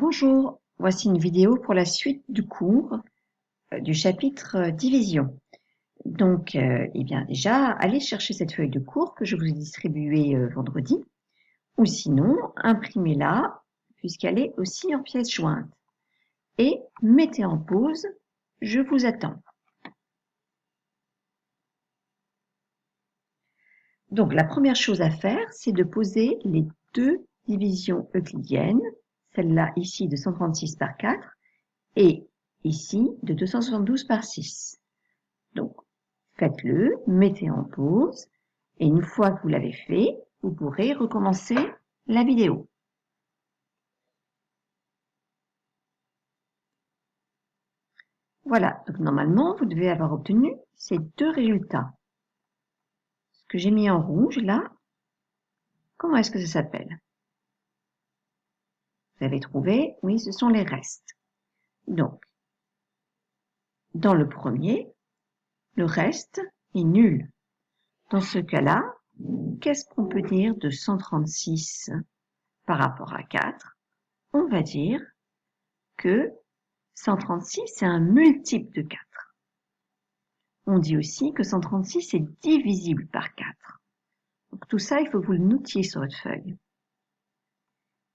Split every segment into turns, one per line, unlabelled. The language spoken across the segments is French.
Bonjour, voici une vidéo pour la suite du cours du chapitre division. Donc, eh bien déjà, allez chercher cette feuille de cours que je vous ai distribuée vendredi, ou sinon, imprimez-la, puisqu'elle est aussi en pièces jointes. Et mettez en pause, je vous attends. Donc, la première chose à faire, c'est de poser les deux divisions euclidiennes, celle-là ici de 136 par 4, et ici de 272 par 6. Donc, faites-le, mettez en pause, et une fois que vous l'avez fait, vous pourrez recommencer la vidéo. Voilà, donc normalement, vous devez avoir obtenu ces deux résultats. Ce que j'ai mis en rouge, là, comment est-ce que ça s'appelle? Vous avez trouvé? Oui, ce sont les restes. Donc, dans le premier, le reste est nul. Dans ce cas-là, qu'est-ce qu'on peut dire de 136 par rapport à 4? On va dire que 136 est un multiple de 4. On dit aussi que 136 est divisible par 4. Donc tout ça, il faut que vous le notiez sur votre feuille.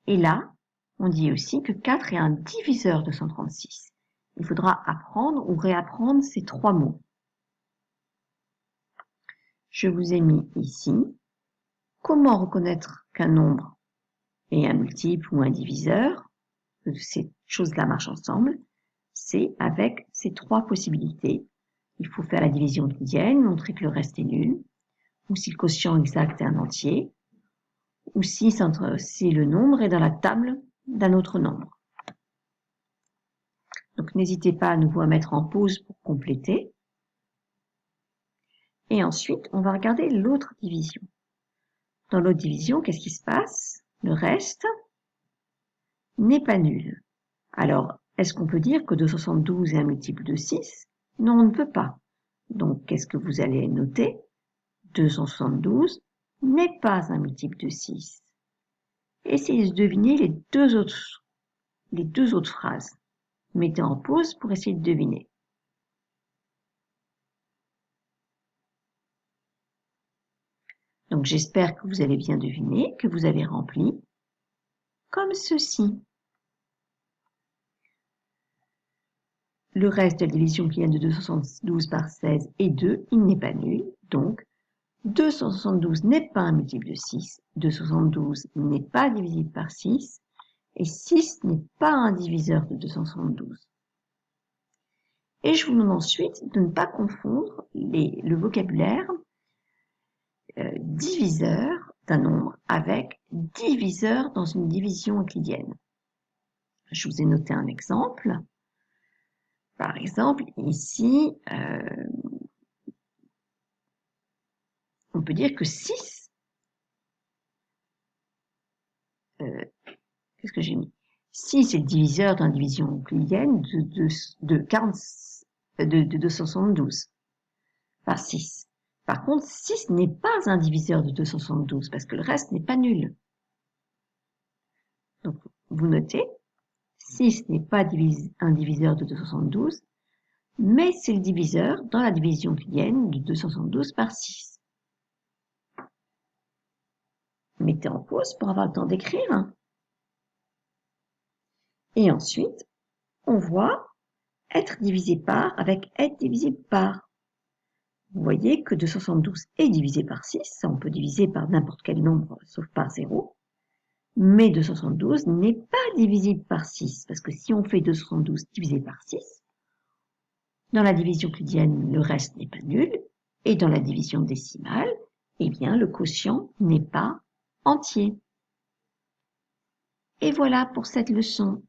Et là, on dit aussi que 4 est un diviseur de 136. Il faudra apprendre ou réapprendre ces trois mots. Je vous ai mis ici comment reconnaître qu'un nombre est un multiple ou un diviseur, que ces choses-là marchent ensemble. C'est avec ces trois possibilités. Il faut faire la division euclidienne, montrer que le reste est nul, ou si le quotient exact est un entier, ou si le nombre est dans la table d'un autre nombre. Donc n'hésitez pas à nouveau à mettre en pause pour compléter. Et ensuite, on va regarder l'autre division. Dans l'autre division, qu'est-ce qui se passe? Le reste n'est pas nul. Alors, est-ce qu'on peut dire que 272 est un multiple de 6? Non, on ne peut pas. Donc, qu'est-ce que vous allez noter? 272 n'est pas un multiple de 6. Essayez de deviner les deux autres phrases. Mettez en pause pour essayer de deviner. Donc, j'espère que vous avez bien deviné, que vous avez rempli comme ceci. Le reste de la division qui vient de 272 par 16 est 2, il n'est pas nul. Donc, 272 n'est pas un multiple de 6, 272 n'est pas divisible par 6, et 6 n'est pas un diviseur de 272. Et je vous demande ensuite de ne pas confondre le vocabulaire diviseur d'un nombre avec diviseur dans une division euclidienne. Je vous ai noté un exemple. Par exemple, ici, on peut dire que 6, qu'est-ce que j'ai mis? 6 est le diviseur dans la division euclidienne de 272 par 6. Par contre, 6 n'est pas un diviseur de 272 parce que le reste n'est pas nul. Donc, vous notez, 6 n'est pas un diviseur de 272, mais c'est le diviseur dans la division euclidienne de 272 par 6. Mettez en pause pour avoir le temps d'écrire. Et ensuite, on voit être divisé par avec être divisible par. Vous voyez que 272 est divisé par 6, ça on peut diviser par n'importe quel nombre sauf par 0. Mais 272 n'est pas divisible par 6, parce que si on fait 272 divisé par 6, dans la division euclidienne, le reste n'est pas nul, et dans la division décimale, eh bien, le quotient n'est pas entier. Et voilà pour cette leçon.